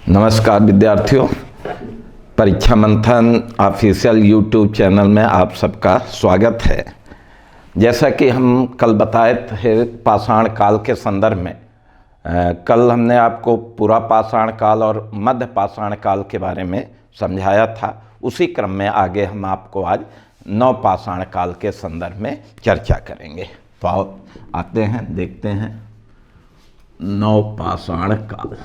नमस्कार विद्यार्थियों, परीक्षा मंथन ऑफिशियल यूट्यूब चैनल में आप सबका स्वागत है। जैसा कि हम कल बताए थे पाषाण काल के संदर्भ में, कल हमने आपको पूरा पाषाण काल और मध्य पाषाण काल के बारे में समझाया था। उसी क्रम में आगे हम आपको आज नव पाषाण काल के संदर्भ में चर्चा करेंगे। तो आओ आते हैं, देखते हैं नव पाषाण काल।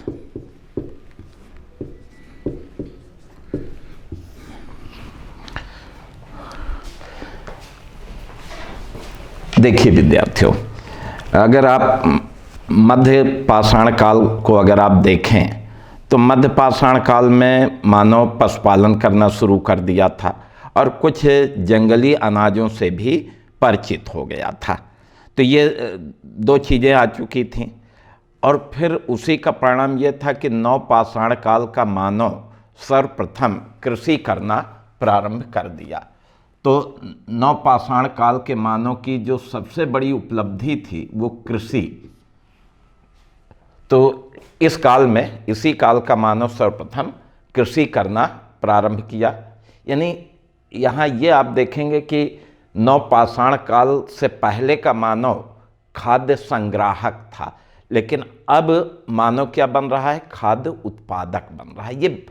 देखिए विद्यार्थियों, अगर आप मध्य पाषाण काल को अगर आप देखें तो मध्य पाषाण काल में मानव पशुपालन करना शुरू कर दिया था और कुछ जंगली अनाजों से भी परिचित हो गया था। तो ये दो चीज़ें आ चुकी थीं और फिर उसी का परिणाम ये था कि नव पाषाण काल का मानव सर्वप्रथम कृषि करना प्रारंभ कर दिया। तो नव पाषाण काल के मानव की जो सबसे बड़ी उपलब्धि थी वो कृषि। तो इस काल में, इसी काल का मानव सर्वप्रथम कृषि करना प्रारंभ किया। यानी यहाँ ये आप देखेंगे कि नव पाषाण काल से पहले का मानव खाद्य संग्राहक था, लेकिन अब मानव क्या बन रहा है? खाद्य उत्पादक बन रहा है। ये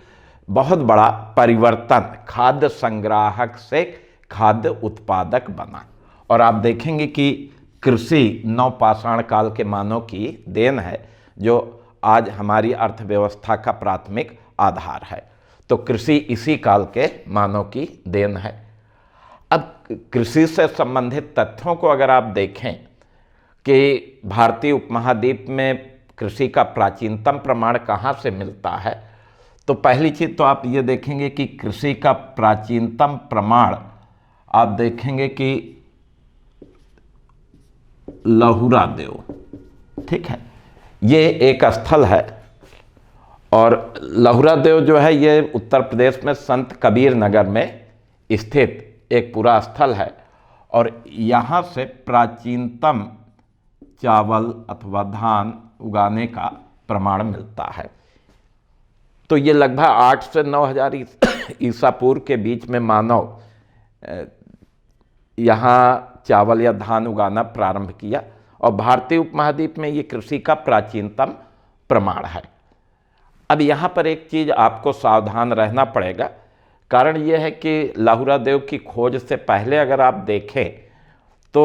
बहुत बड़ा परिवर्तन खाद्य संग्राहक से खाद्य उत्पादक बना। और आप देखेंगे कि कृषि नव पाषाण काल के मानव की देन है, जो आज हमारी अर्थव्यवस्था का प्राथमिक आधार है। तो कृषि इसी काल के मानव की देन है। अब कृषि से संबंधित तथ्यों को अगर आप देखें कि भारतीय उपमहाद्वीप में कृषि का प्राचीनतम प्रमाण कहाँ से मिलता है, तो पहली चीज़ तो आप ये देखेंगे कि कृषि का प्राचीनतम प्रमाण आप देखेंगे कि लहुरा देव, ठीक है, ये एक स्थल है। और लहुरा देव जो है ये उत्तर प्रदेश में संत कबीर नगर में स्थित एक पूरा स्थल है। और यहाँ से प्राचीनतम चावल अथवा धान उगाने का प्रमाण मिलता है। तो ये लगभग 8 से 9,000 ईसा पूर्व के बीच में मानव यहाँ चावल या धान उगाना प्रारंभ किया। और भारतीय उपमहाद्वीप में ये कृषि का प्राचीनतम प्रमाण है। अब यहाँ पर एक चीज़ आपको सावधान रहना पड़ेगा। कारण ये है कि लहुरा देव की खोज से पहले अगर आप देखें तो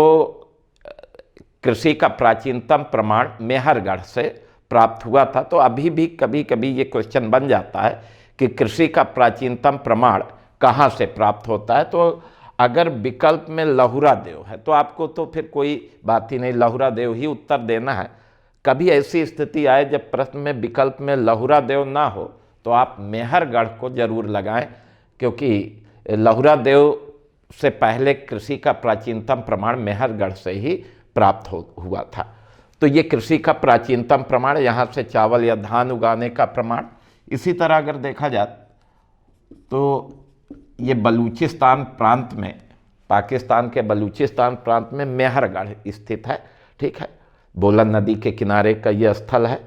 कृषि का प्राचीनतम प्रमाण मेहरगढ़ से प्राप्त हुआ था। तो अभी भी कभी कभी ये क्वेश्चन बन जाता है कि कृषि का प्राचीनतम प्रमाण कहाँ से प्राप्त होता है। तो अगर विकल्प में लहुरा देव है तो आपको तो फिर कोई बात ही नहीं, लहुरा देव ही उत्तर देना है। कभी ऐसी स्थिति आए जब प्रश्न में विकल्प में लहुरा देव ना हो तो आप मेहरगढ़ को जरूर लगाएं, क्योंकि लहुरा देव से पहले कृषि का प्राचीनतम प्रमाण मेहरगढ़ से ही प्राप्त हुआ था। तो ये कृषि का प्राचीनतम प्रमाण, यहाँ से चावल या धान उगाने का प्रमाण। इसी तरह अगर देखा जाए तो ये बलूचिस्तान प्रांत में, पाकिस्तान के बलूचिस्तान प्रांत में मेहरगढ़ स्थित है, ठीक है, बोलन नदी के किनारे का ये स्थल है।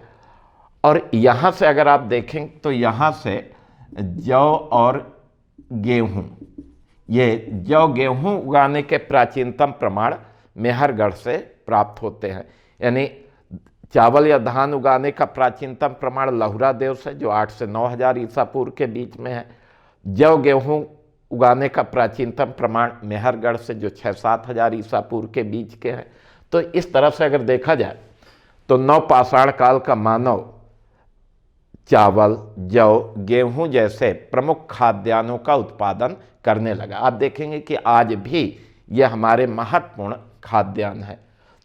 और यहाँ से अगर आप देखें तो यहाँ से जौ और गेहूँ, ये जौ गेहूँ उगाने के प्राचीनतम प्रमाण मेहरगढ़ से प्राप्त होते हैं। यानी चावल या धान उगाने का प्राचीनतम प्रमाण लहुरा देव से, जो 8 से 9,000 ईसा पूर्व के बीच में है। जौ गेहूँ उगाने का प्राचीनतम प्रमाण मेहरगढ़ से, जो 6-7 हज़ार ईसा पूर्व के बीच के हैं। तो इस तरह से अगर देखा जाए तो नव पाषाण काल का मानव चावल, जौ, गेहूं जैसे प्रमुख खाद्यान्नों का उत्पादन करने लगा। आप देखेंगे कि आज भी ये हमारे महत्वपूर्ण खाद्यान्न है।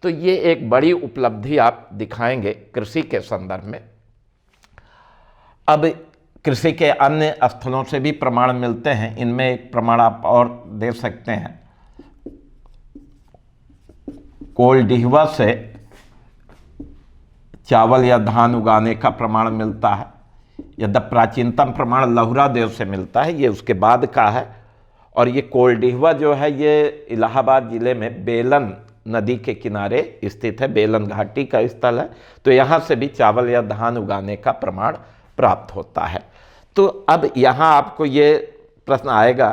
तो ये एक बड़ी उपलब्धि आप दिखाएंगे कृषि के संदर्भ में। अब कृषि के अन्य स्थलों से भी प्रमाण मिलते हैं। इनमें एक प्रमाण आप और दे सकते हैं, कोल्डिहवा से चावल या धान उगाने का प्रमाण मिलता है। यद्यपि प्राचीनतम प्रमाण लहुरा देव से मिलता है, ये उसके बाद का है। और ये कोल्डिहवा जो है ये इलाहाबाद जिले में बेलन नदी के किनारे स्थित है, बेलन घाटी का स्थल है। तो यहाँ से भी चावल या धान उगाने का प्रमाण प्राप्त होता है। तो अब यहाँ आपको ये प्रश्न आएगा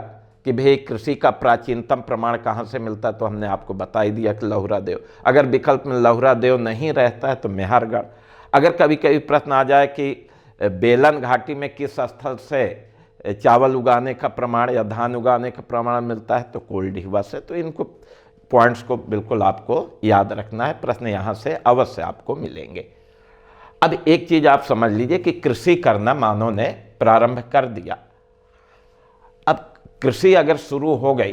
कि भाई कृषि का प्राचीनतम प्रमाण कहाँ से मिलता है, तो हमने आपको बता ही दिया कि लहुरा देव। अगर विकल्प में लहुरा देव नहीं रहता है तो मेहरगढ़। अगर कभी कभी प्रश्न आ जाए कि बेलन घाटी में किस स्थल से चावल उगाने का प्रमाण या धान उगाने का प्रमाण मिलता है, तो कोल्डिहवा से। तो इनको पॉइंट्स को बिल्कुल आपको याद रखना है, प्रश्न यहाँ से अवश्य आपको मिलेंगे। अब एक चीज़ आप समझ लीजिए कि कृषि करना मानव ने प्रारंभ कर दिया। अब कृषि अगर शुरू हो गई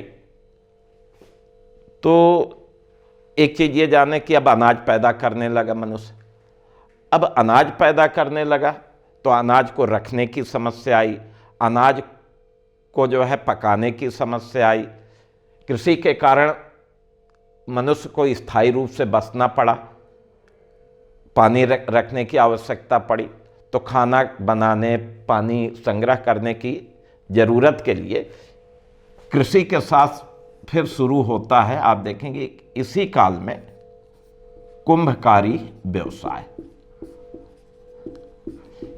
तो एक चीज़ ये जाने कि अब अनाज पैदा करने लगा मनुष्य। अब अनाज पैदा करने लगा तो अनाज को रखने की समस्या आई, अनाज को जो है पकाने की समस्या आई। कृषि के कारण मनुष्य को स्थायी रूप से बसना पड़ा, पानी रखने की आवश्यकता पड़ी। तो खाना बनाने, पानी संग्रह करने की ज़रूरत के लिए कृषि के साथ फिर शुरू होता है, आप देखेंगे इसी काल में, कुंभकारी व्यवसाय।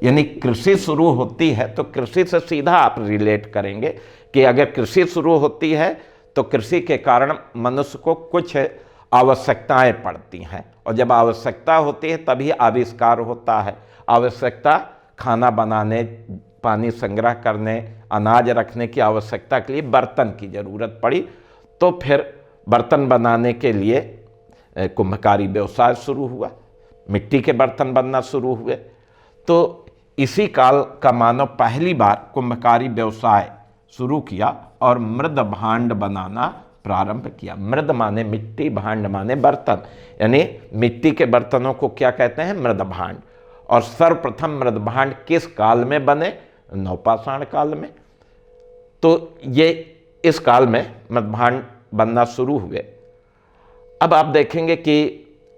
यानी कृषि शुरू होती है तो कृषि से सीधा आप रिलेट करेंगे कि अगर कृषि शुरू होती है तो कृषि के कारण मनुष्य को कुछ आवश्यकताएं पड़ती हैं, और जब आवश्यकता होती है तभी आविष्कार होता है। आवश्यकता खाना बनाने, पानी संग्रह करने, अनाज रखने की आवश्यकता के लिए बर्तन की ज़रूरत पड़ी, तो फिर बर्तन बनाने के लिए कुंभकारी व्यवसाय शुरू हुआ, मिट्टी के बर्तन बनना शुरू हुए। तो इसी काल का मानव पहली बार कुंभकारी व्यवसाय शुरू किया और मृद भांड बनाना प्रारंभ किया। मृद माने मिट्टी, भांड माने बर्तन, यानी मिट्टी के बर्तनों को क्या कहते हैं, मृद भांड। और सर्वप्रथम मृद भांड किस काल में बने, नवपाषाण काल में। तो ये इस काल में मृद भांड बनना शुरू हुए। अब आप देखेंगे कि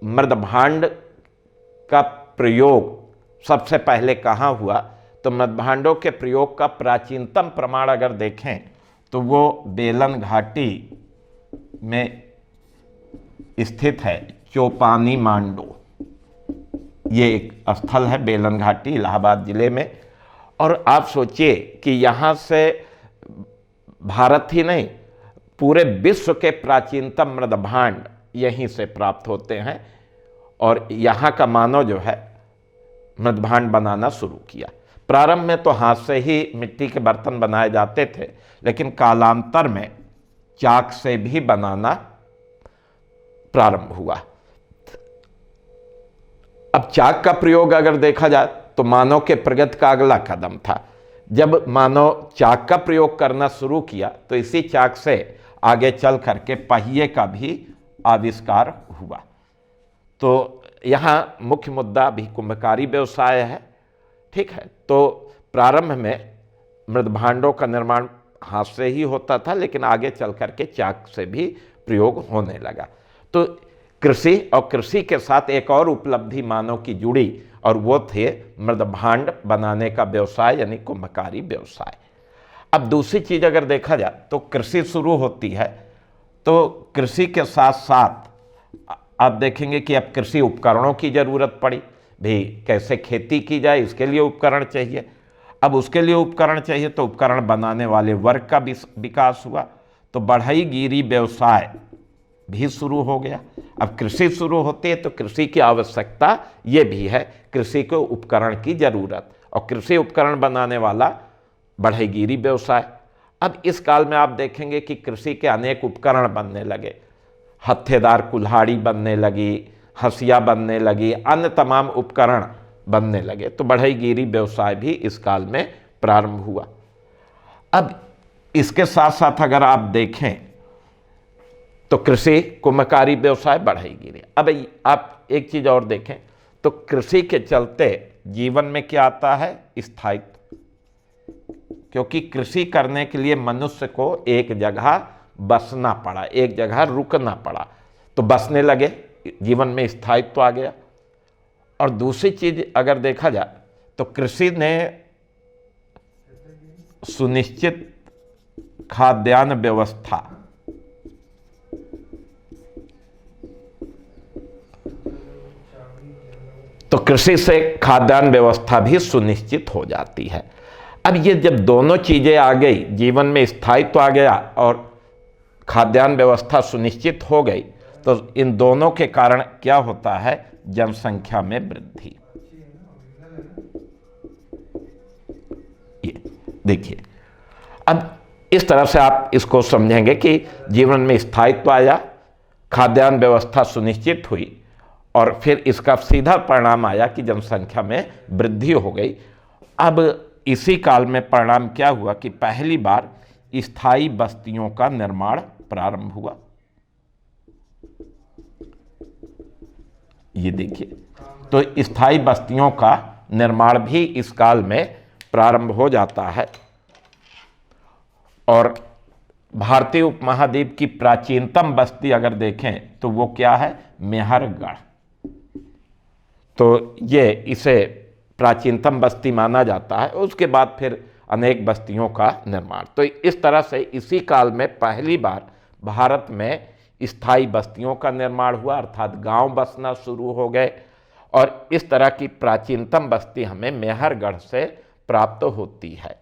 मृद भांड का प्रयोग सबसे पहले कहाँ हुआ, तो मृद भांडों के प्रयोग का प्राचीनतम प्रमाण अगर देखें तो वो बेलन घाटी में स्थित है, चौपानी मांडो। ये एक स्थल है बेलन घाटी, इलाहाबाद जिले में। और आप सोचिए कि यहाँ से भारत ही नहीं, पूरे विश्व के प्राचीनतम मृद भांड यहीं से प्राप्त होते हैं। और यहाँ का मानव जो है मृद भांड बनाना शुरू किया। प्रारंभ में तो हाथ से ही मिट्टी के बर्तन बनाए जाते थे, लेकिन कालांतर में चाक से भी बनाना प्रारंभ हुआ। अब चाक का प्रयोग अगर देखा जाए तो मानव के प्रगति का अगला कदम था। जब मानव चाक का प्रयोग करना शुरू किया तो इसी चाक से आगे चल करके पहिए का भी आविष्कार हुआ। तो यहाँ मुख्य मुद्दा भी कुंभकारी व्यवसाय है, ठीक है। तो प्रारंभ में मृद भांडों का निर्माण हाथ से ही होता था, लेकिन आगे चल करके चाक से भी प्रयोग होने लगा। तो कृषि और कृषि के साथ एक और उपलब्धि मानव की जुड़ी, और वो थे मृद भांड बनाने का व्यवसाय, यानी कुंभकारी व्यवसाय। अब दूसरी चीज़ अगर देखा जाए तो कृषि शुरू होती है तो कृषि के साथ साथ आप देखेंगे कि अब कृषि उपकरणों की ज़रूरत पड़ी। भाई कैसे खेती की जाए, इसके लिए उपकरण चाहिए। अब उसके लिए उपकरण चाहिए तो उपकरण बनाने वाले वर्ग का विकास हुआ, तो बढ़ईगिरी व्यवसाय भी शुरू हो गया। अब कृषि शुरू होती है तो कृषि की आवश्यकता ये भी है, कृषि को उपकरण की ज़रूरत, और कृषि उपकरण बनाने वाला बढ़ईगिरी व्यवसाय। अब इस काल में आप देखेंगे कि कृषि के अनेक उपकरण बनने लगे, हत्थेदार कुल्हाड़ी बनने लगी, हंसिया बनने लगी, अन्य तमाम उपकरण बनने लगे। तो बढ़ईगिरी व्यवसाय भी इस काल में प्रारंभ हुआ। अब इसके साथ साथ अगर आप देखें तो कृषि, कुंभकारी व्यवसाय, बढ़ईगिरी। अब आप एक चीज़ और देखें तो कृषि के चलते जीवन में क्या आता है, स्थायित्व। क्योंकि कृषि करने के लिए मनुष्य को एक जगह बसना पड़ा, एक जगह रुकना पड़ा, तो बसने लगे, जीवन में स्थायित्व आ गया। और दूसरी चीज अगर देखा जाए तो कृषि ने सुनिश्चित खाद्यान्न व्यवस्था, तो कृषि से खाद्यान्न व्यवस्था भी सुनिश्चित हो जाती है। अब ये जब दोनों चीज़ें आ गई, जीवन में स्थायित्व आ गया और खाद्यान्न व्यवस्था सुनिश्चित हो गई, तो इन दोनों के कारण क्या होता है, जनसंख्या में वृद्धि। ये देखिए, अब इस तरह से आप इसको समझेंगे कि जीवन में स्थायित्व आया, खाद्यान्न व्यवस्था सुनिश्चित हुई और फिर इसका सीधा परिणाम आया कि जनसंख्या में वृद्धि हो गई। अब इसी काल में परिणाम क्या हुआ कि पहली बार स्थायी बस्तियों का निर्माण प्रारंभ हुआ। ये देखिए, तो स्थायी बस्तियों का निर्माण भी इस काल में प्रारंभ हो जाता है। और भारतीय उपमहाद्वीप की प्राचीनतम बस्ती अगर देखें तो वो क्या है, मेहरगढ़। तो ये इसे प्राचीनतम बस्ती माना जाता है। उसके बाद फिर अनेक बस्तियों का निर्माण। तो इस तरह से इसी काल में पहली बार भारत में स्थायी बस्तियों का निर्माण हुआ, अर्थात गांव बसना शुरू हो गए। और इस तरह की प्राचीनतम बस्ती हमें मेहरगढ़ से प्राप्त होती है।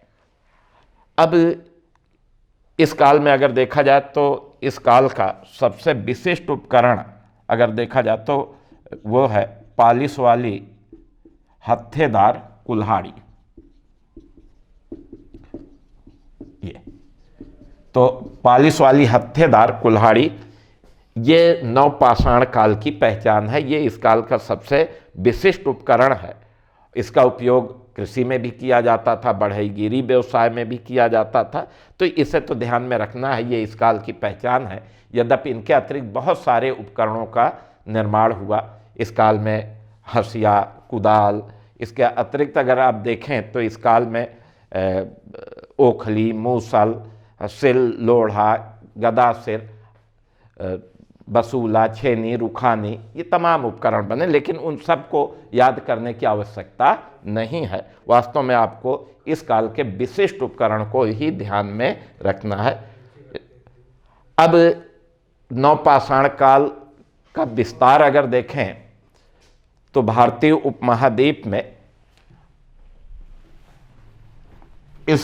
अब इस काल में अगर देखा जाए तो इस काल का सबसे विशिष्ट उपकरण अगर देखा जाए तो वो है पालिश वाली हत्थेदार कुल्हाड़ी। ये तो पालिश वाली हत्थेदार कुल्हाड़ी ये नवपाषाण काल की पहचान है। ये इस काल का सबसे विशिष्ट उपकरण है। इसका उपयोग कृषि में भी किया जाता था, बढ़ईगिरी व्यवसाय में भी किया जाता था। तो इसे तो ध्यान में रखना है, ये इस काल की पहचान है। यद्यपि इनके अतिरिक्त बहुत सारे उपकरणों का निर्माण हुआ इस काल में, हंसिया, कुदाल। इसके अतिरिक्त अगर आप देखें तो इस काल में ओखली, मूसल, सिल, लोढ़ा, गदा सिर, बसूला, छेनी, रुखानी, ये तमाम उपकरण बने। लेकिन उन सबको याद करने की आवश्यकता नहीं है। वास्तव में आपको इस काल के विशिष्ट उपकरण को ही ध्यान में रखना है। अब नवपाषाण काल का विस्तार अगर देखें तो भारतीय उपमहाद्वीप में इस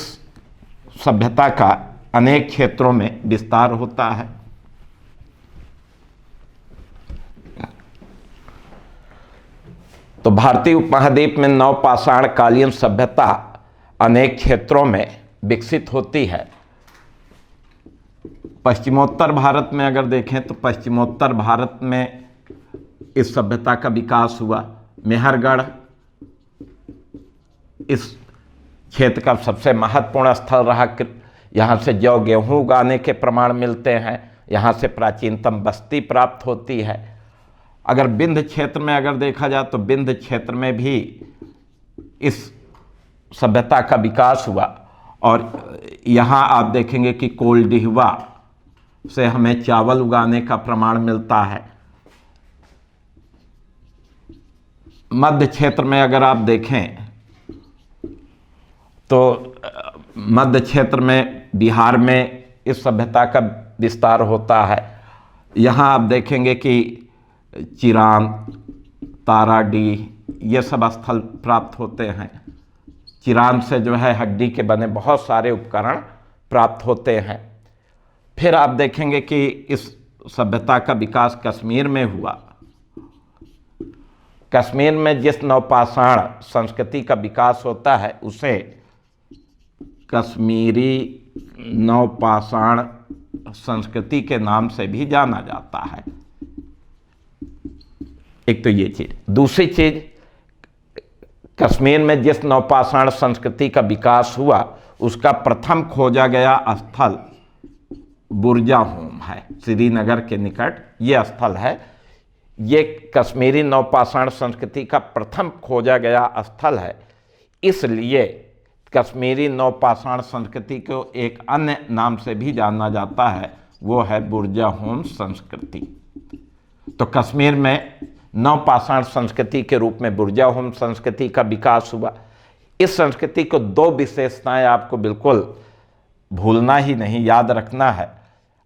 सभ्यता का अनेक क्षेत्रों में विस्तार होता है। तो भारतीय उपमहाद्वीप में नवपाषाण कालीन सभ्यता अनेक क्षेत्रों में विकसित होती है। पश्चिमोत्तर भारत में अगर देखें तो पश्चिमोत्तर भारत में इस सभ्यता का विकास हुआ। मेहरगढ़ इस क्षेत्र का सबसे महत्वपूर्ण स्थल रहा। यहाँ से जौ गेहूँ उगाने के प्रमाण मिलते हैं। यहाँ से प्राचीनतम बस्ती प्राप्त होती है। अगर विंध्य क्षेत्र में अगर देखा जाए तो विंध्य क्षेत्र में भी इस सभ्यता का विकास हुआ। और यहाँ आप देखेंगे कि कोल्डिहवा से हमें चावल उगाने का प्रमाण मिलता है। मध्य क्षेत्र में अगर आप देखें तो मध्य क्षेत्र में बिहार में इस सभ्यता का विस्तार होता है। यहाँ आप देखेंगे कि चिरान, ताराडीह ये सब स्थल प्राप्त होते हैं। चिरान से जो है हड्डी के बने बहुत सारे उपकरण प्राप्त होते हैं। फिर आप देखेंगे कि इस सभ्यता का विकास कश्मीर में हुआ। कश्मीर में जिस नवपाषाण संस्कृति का विकास होता है उसे कश्मीरी नवपाषाण संस्कृति के नाम से भी जाना जाता है। एक तो ये चीज। दूसरी चीज, कश्मीर में जिस नवपाषाण संस्कृति का विकास हुआ उसका प्रथम खोजा गया स्थल बुरजाहोम है। श्रीनगर के निकट ये स्थल है। ये कश्मीरी नवपाषाण संस्कृति का प्रथम खोजा गया स्थल है। इसलिए कश्मीरी नवपाषाण संस्कृति को एक अन्य नाम से भी जाना जाता है, वो है बुरजाहोम संस्कृति। तो कश्मीर में नवपाषाण संस्कृति के रूप में बुरजाहोम संस्कृति का विकास हुआ। इस संस्कृति को दो विशेषताएं आपको बिल्कुल भूलना ही नहीं, याद रखना है।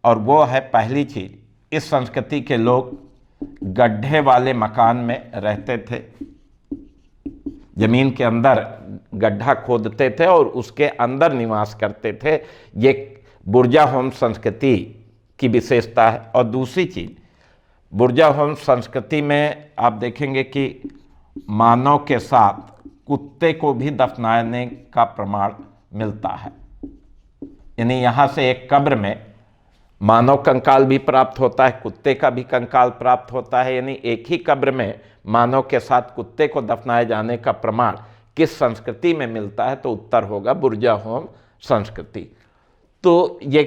और वो है, पहली चीज, इस संस्कृति के लोग गड्ढे वाले मकान में रहते थे। जमीन के अंदर गड्ढा खोदते थे और उसके अंदर निवास करते थे। ये बुर्जाहोम संस्कृति की विशेषता है। और दूसरी चीज, बुर्जाहोम संस्कृति में आप देखेंगे कि मानव के साथ कुत्ते को भी दफनाने का प्रमाण मिलता है। यानी यहाँ से एक कब्र में मानव कंकाल भी प्राप्त होता है, कुत्ते का भी कंकाल प्राप्त होता है। यानी एक ही कब्र में मानव के साथ कुत्ते को दफनाए जाने का प्रमाण किस संस्कृति में मिलता है, तो उत्तर होगा बुर्जाहोम संस्कृति। तो ये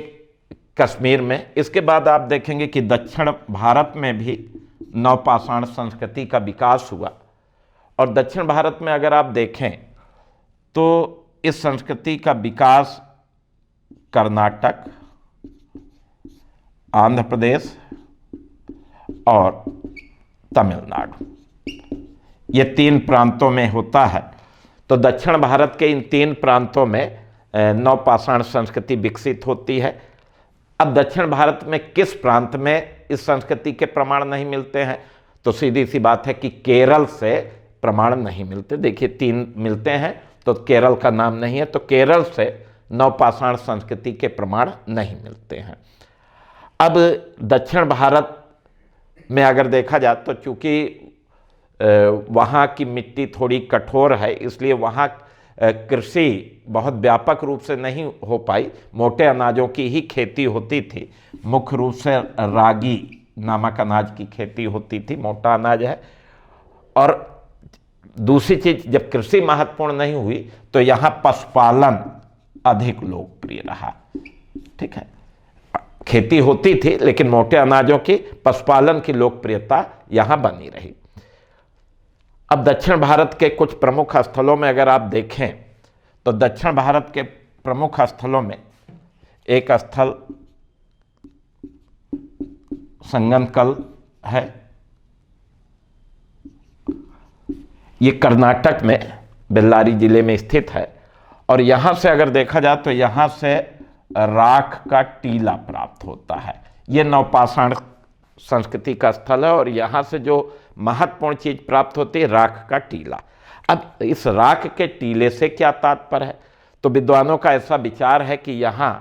कश्मीर में। इसके बाद आप देखेंगे कि दक्षिण भारत में भी नवपाषाण संस्कृति का विकास हुआ। और दक्षिण भारत में अगर आप देखें तो इस संस्कृति का विकास कर्नाटक, आंध्र प्रदेश और तमिलनाडु, ये 3 प्रांतों में होता है। तो दक्षिण भारत के इन 3 प्रांतों में नवपाषाण संस्कृति विकसित होती है। अब दक्षिण भारत में किस प्रांत में इस संस्कृति के प्रमाण नहीं मिलते हैं, तो सीधी सी बात है कि केरल से प्रमाण नहीं मिलते। देखिए 3 मिलते हैं तो केरल का नाम नहीं है, तो केरल से नवपाषाण संस्कृति के प्रमाण नहीं मिलते हैं। अब दक्षिण भारत में अगर देखा जाए तो चूंकि वहाँ की मिट्टी थोड़ी कठोर है, इसलिए वहाँ कृषि बहुत व्यापक रूप से नहीं हो पाई। मोटे अनाजों की ही खेती होती थी, मुख्य रूप से रागी नामक अनाज की खेती होती थी, मोटा अनाज है। और दूसरी चीज, जब कृषि महत्वपूर्ण नहीं हुई तो यहाँ पशुपालन अधिक लोकप्रिय रहा। ठीक है, खेती होती थी लेकिन मोटे अनाजों की, पशुपालन की लोकप्रियता यहाँ बनी रही। अब दक्षिण भारत के कुछ प्रमुख स्थलों में अगर आप देखें तो दक्षिण भारत के प्रमुख स्थलों में एक स्थल संगनकल है। ये कर्नाटक में बेल्लारी जिले में स्थित है। और यहाँ से अगर देखा जाए तो यहाँ से राख का टीला प्राप्त होता है। ये नवपाषाण संस्कृति का स्थल है और यहाँ से जो महत्वपूर्ण चीज प्राप्त होती है, राख का टीला। अब इस राख के टीले से क्या तात्पर्य है, तो विद्वानों का ऐसा विचार है कि यहाँ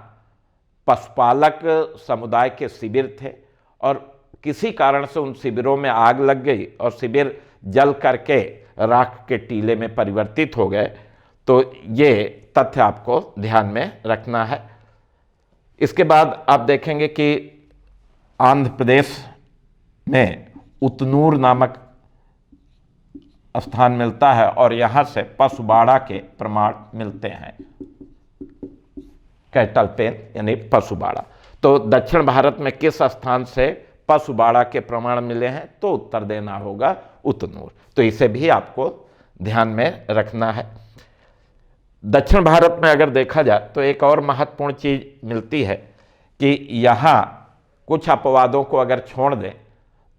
पशुपालक समुदाय के शिविर थे और किसी कारण से उन शिविरों में आग लग गई और शिविर जल करके राख के टीले में परिवर्तित हो गए। तो ये तथ्य आपको ध्यान में रखना है। इसके बाद आप देखेंगे कि आंध्र प्रदेश में उतनूर नामक स्थान मिलता है और यहाँ से पशुबाड़ा के प्रमाण मिलते हैं, कैटल पेन यानी पशुबाड़ा। तो दक्षिण भारत में किस स्थान से पशुबाड़ा के प्रमाण मिले हैं, तो उत्तर देना होगा उतनूर। तो इसे भी आपको ध्यान में रखना है। दक्षिण भारत में अगर देखा जाए तो एक और महत्वपूर्ण चीज मिलती है कि यहाँ कुछ अपवादों को अगर छोड़ दें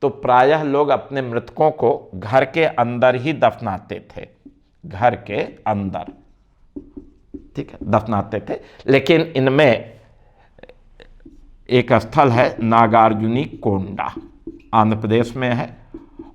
तो प्रायः लोग अपने मृतकों को घर के अंदर ही दफनाते थे, घर के अंदर, ठीक है, दफनाते थे। लेकिन इनमें एक स्थल है नागार्जुनी कोंडा, आंध्र प्रदेश में है।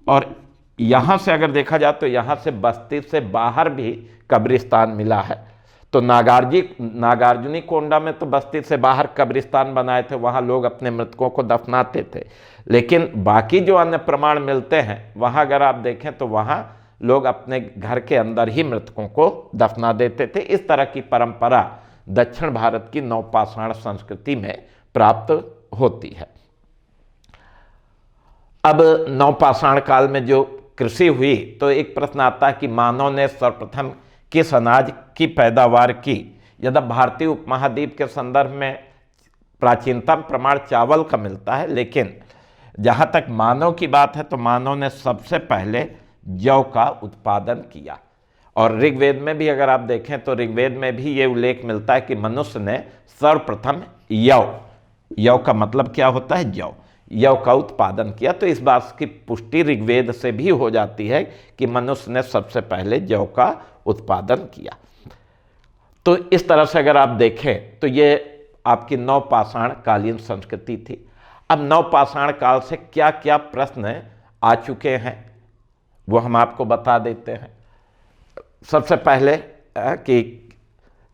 और यहाँ से अगर देखा जाए तो यहाँ से बस्ती से बाहर भी कब्रिस्तान मिला है। तो नागार्जुनी कोंडा में तो बस्ती से बाहर कब्रिस्तान बनाए थे, वहाँ लोग अपने मृतकों को दफनाते थे। लेकिन बाकी जो अन्य प्रमाण मिलते हैं वहाँ अगर आप देखें तो वहाँ लोग अपने घर के अंदर ही मृतकों को दफना देते थे। इस तरह की परंपरा दक्षिण भारत की नवपाषाण संस्कृति में प्राप्त होती है। अब नवपाषाण काल में जो कृषि हुई तो एक प्रश्न आता है कि मानव ने सर्वप्रथम किस अनाज की पैदावार की। यदि भारतीय उपमहाद्वीप के संदर्भ में प्राचीनतम प्रमाण चावल का मिलता है, लेकिन जहाँ तक मानव की बात है तो मानव ने सबसे पहले जौ का उत्पादन किया। और ऋग्वेद में भी अगर आप देखें तो ऋग्वेद में भी ये उल्लेख मिलता है कि मनुष्य ने सर्वप्रथम यौ का मतलब क्या होता है, यौ का उत्पादन किया। तो इस बात की पुष्टि ऋग्वेद से भी हो जाती है कि मनुष्य ने सबसे पहले जौ का उत्पादन किया। तो इस तरह से अगर आप देखें तो ये आपकी नवपाषाण कालीन संस्कृति थी। अब नवपाषाण काल से क्या क्या प्रश्न आ चुके हैं वो हम आपको बता देते हैं। सबसे पहले कि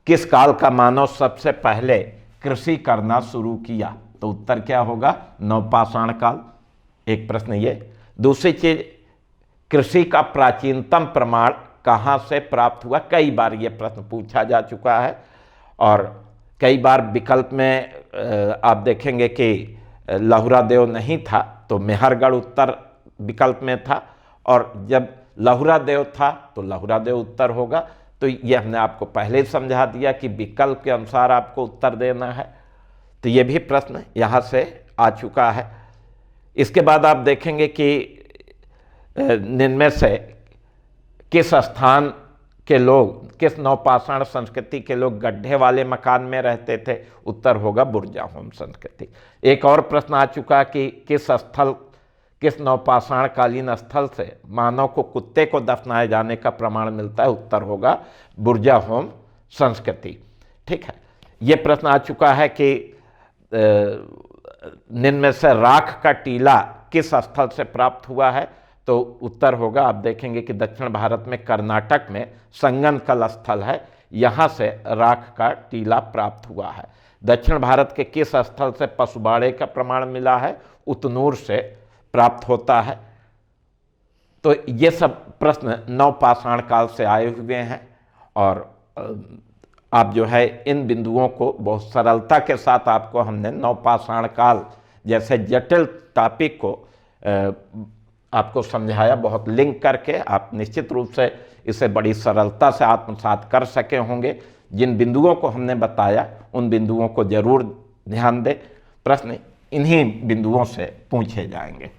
किस काल का मानव सबसे पहले कृषि करना शुरू किया, तो उत्तर क्या होगा, नवपाषाण काल। एक प्रश्न ये। दूसरी चीज, कृषि का प्राचीनतम प्रमाण कहाँ से प्राप्त हुआ। कई बार ये प्रश्न पूछा जा चुका है और कई बार विकल्प में आप देखेंगे कि लहुरा देव नहीं था तो मेहरगढ़ उत्तर विकल्प में था, और जब लहुरा देव था तो लहुरा देव उत्तर होगा। तो ये हमने आपको पहले ही समझा दिया कि विकल्प के अनुसार आपको उत्तर देना है। तो ये भी प्रश्न यहाँ से आ चुका है। इसके बाद आप देखेंगे कि इनमें से किस स्थान के लोग, किस नवपाषाण संस्कृति के लोग गड्ढे वाले मकान में रहते थे, उत्तर होगा बुर्जाहोम संस्कृति। एक और प्रश्न आ चुका कि किस नवपाषाण कालीन स्थल से मानव को कुत्ते को दफनाए जाने का प्रमाण मिलता है, उत्तर होगा बुर्जाहोम संस्कृति। ठीक है। ये प्रश्न आ चुका है कि इनमें से राख का टीला किस स्थल से प्राप्त हुआ है, तो उत्तर होगा, आप देखेंगे कि दक्षिण भारत में कर्नाटक में संगनकल स्थल है, यहाँ से राख का टीला प्राप्त हुआ है। दक्षिण भारत के किस स्थल से पशुबाड़े का प्रमाण मिला है, उतनूर से प्राप्त होता है। तो ये सब प्रश्न नवपाषाण काल से आए हुए हैं और आप जो है इन बिंदुओं को बहुत सरलता के साथ आपको हमने नवपाषाण काल जैसे जटिल टॉपिक को आपको समझाया, बहुत लिंक करके आप निश्चित रूप से इसे बड़ी सरलता से आत्मसात कर सके होंगे। जिन बिंदुओं को हमने बताया उन बिंदुओं को जरूर ध्यान दें, प्रश्न इन्हीं बिंदुओं से पूछे जाएंगे।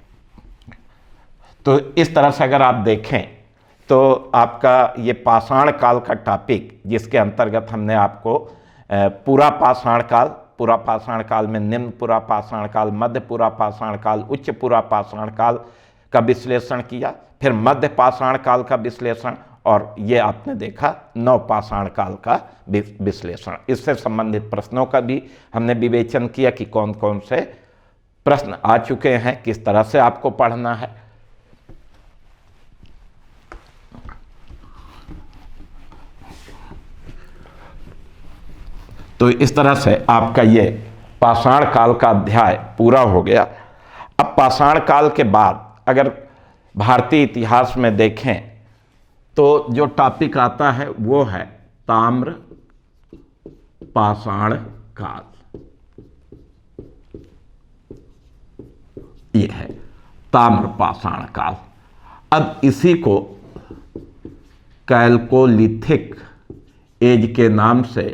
तो इस तरह से अगर आप देखें तो आपका ये पाषाण काल का टॉपिक, जिसके अंतर्गत हमने आपको पूरा पाषाण काल में निम्न पूरा पाषाण काल, मध्य पूरा पाषाण काल, उच्च पूरा पाषाण काल का विश्लेषण किया, फिर मध्य पाषाण काल का विश्लेषण, और ये आपने देखा नवपाषाण काल का विश्लेषण। इससे संबंधित प्रश्नों का भी हमने विवेचन किया कि कौन कौन से प्रश्न आ चुके हैं, किस तरह से आपको पढ़ना है। तो इस तरह से आपका ये पाषाण काल का अध्याय पूरा हो गया। अब पाषाण काल के बाद अगर भारतीय इतिहास में देखें तो जो टॉपिक आता है वो है ताम्र पाषाण काल। ये है ताम्र पाषाण काल। अब इसी को कैल्कोलिथिक एज के नाम से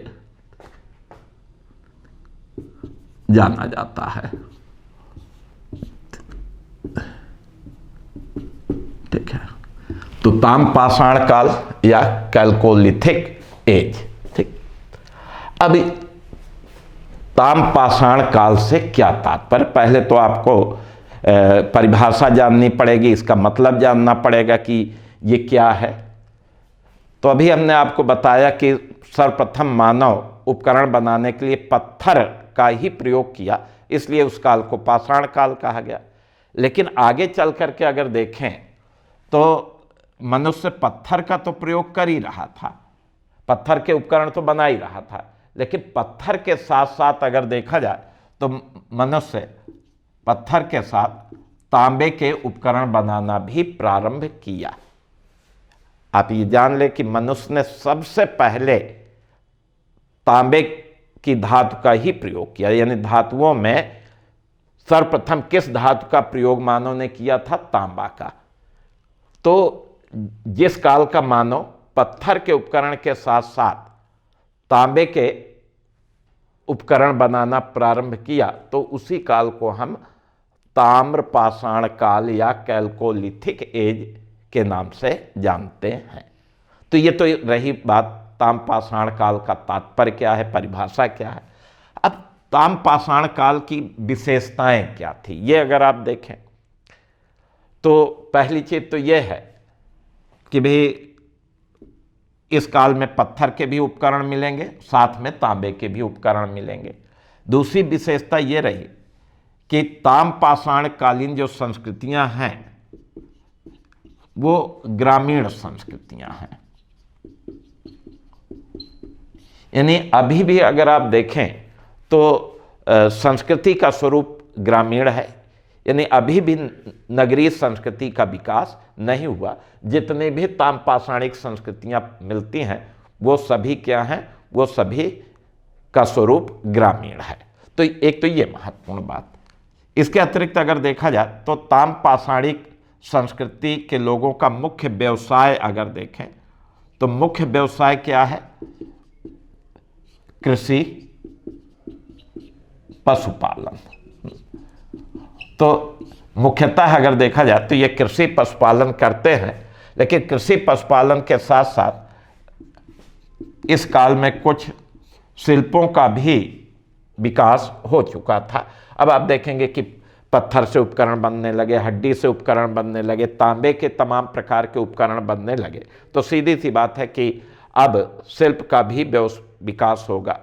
जाना जाता है। ठीक है। तो ताम्रपाषाण काल या कैल्कोलिथिक एज। ठीक। अभी ताम्रपाषाण काल से क्या तात्पर्य, पहले तो आपको परिभाषा जाननी पड़ेगी, इसका मतलब जानना पड़ेगा कि ये क्या है। तो अभी हमने आपको बताया कि सर्वप्रथम मानव उपकरण बनाने के लिए पत्थर का ही प्रयोग किया, इसलिए उस काल को पाषाण काल कहा गया। लेकिन आगे चल करके अगर देखें तो मनुष्य पत्थर का तो प्रयोग कर ही रहा था, पत्थर के उपकरण तो बना ही रहा था, लेकिन पत्थर के साथ साथ अगर देखा जाए तो मनुष्य पत्थर के साथ तांबे के उपकरण बनाना भी प्रारंभ किया। आप ये जान लें कि मनुष्य ने सबसे पहले तांबे की धातु का ही प्रयोग किया, यानी धातुओं में सर्वप्रथम किस धातु का प्रयोग मानव ने किया था, तांबा का। तो जिस काल का मानव पत्थर के उपकरण के साथ साथ तांबे के उपकरण बनाना प्रारंभ किया, तो उसी काल को हम ताम्रपाषाण काल या कैल्कोलिथिक एज के नाम से जानते हैं। तो ये तो रही बात ताम्रपाषाण काल का तात्पर्य क्या है, परिभाषा क्या है। अब ताम्रपाषाण काल की विशेषताएं क्या थी, ये अगर आप देखें तो पहली चीज तो ये है कि भाई इस काल में पत्थर के भी उपकरण मिलेंगे, साथ में तांबे के भी उपकरण मिलेंगे। दूसरी विशेषता ये रही कि ताम्रपाषाण कालीन जो संस्कृतियां हैं वो ग्रामीण संस्कृतियां हैं। यानी अभी भी अगर आप देखें तो संस्कृति का स्वरूप ग्रामीण है, यानी अभी भी नगरीय संस्कृति का विकास नहीं हुआ। जितने भी ताम्रपाषाणिक संस्कृतियां मिलती हैं वो सभी क्या हैं, वो सभी का स्वरूप ग्रामीण है। तो एक तो ये महत्वपूर्ण बात। इसके अतिरिक्त अगर देखा जाए तो ताम्रपाषाणिक संस्कृति के लोगों का मुख्य व्यवसाय अगर देखें तो मुख्य व्यवसाय क्या है? कृषि, पशुपालन। तो मुख्यतः अगर देखा जाए तो ये कृषि पशुपालन करते हैं, लेकिन कृषि पशुपालन के साथ साथ इस काल में कुछ शिल्पों का भी विकास हो चुका था। अब आप देखेंगे कि पत्थर से उपकरण बनने लगे, हड्डी से उपकरण बनने लगे, तांबे के तमाम प्रकार के उपकरण बनने लगे। तो सीधी सी बात है कि अब शिल्प का भी विकास होगा